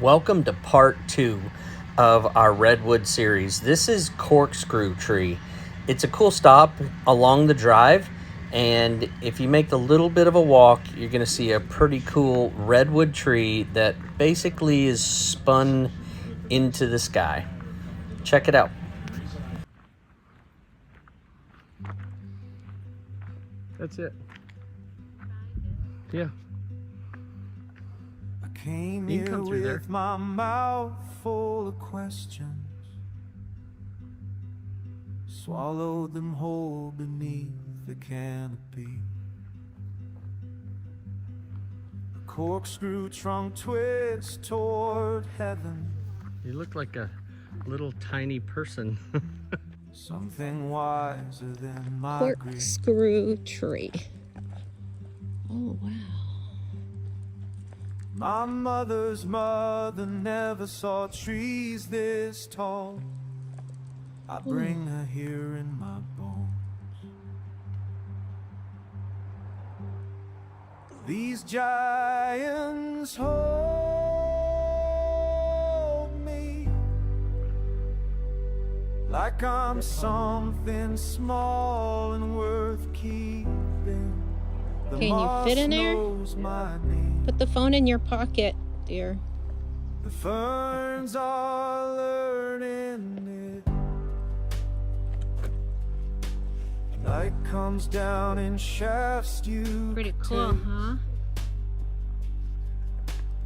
Welcome to part 2 of our Redwood series. This is Corkscrew Tree. It's a cool stop along the drive, and if you make a little bit of a walk, you're going to see a pretty cool redwood tree that basically is spun into the sky. Check it out. That's it. Yeah. Came You can here come through there. with my mouth full of questions, swallowed them whole beneath the canopy. A corkscrew trunk twist toward heaven. You look like a little tiny person. Something wiser than my grief. Corkscrew tree. Oh, wow. My mother's mother never saw trees this tall. I bring her here in my bones. These giants hold me like I'm something small and worth keeping. The Can you moss fit in there? knows my name. Put the phone in your pocket, dear. The ferns are learning it. Light comes down and shafts you. Pretty cool, huh?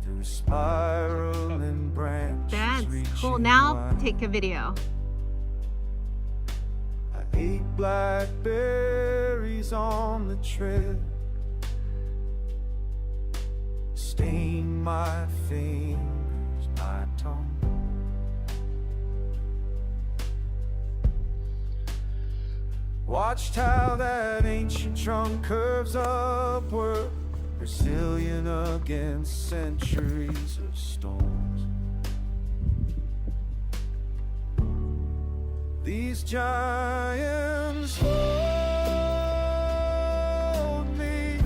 Through spiraling branches. That's cool. reaching Now wide. take a video. I ate blackberries on the trail. Stain my fingers, my tongue. Watched how that ancient trunk curves upward, resilient against centuries of storms. These giants hold me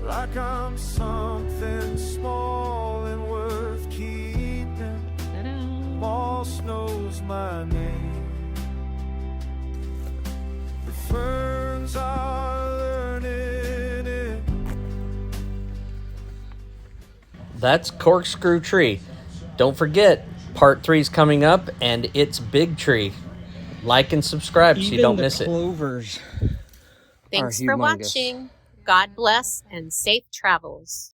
like I'm something small and worth keeping. Ta-da. Moss knows my name. The ferns are learning it. That's Corkscrew Tree. Don't forget, part 3 is coming up, and it's Big Tree. Like and subscribe so you don't miss it. Clovers. Thanks are for humongous. watching. God bless and safe travels.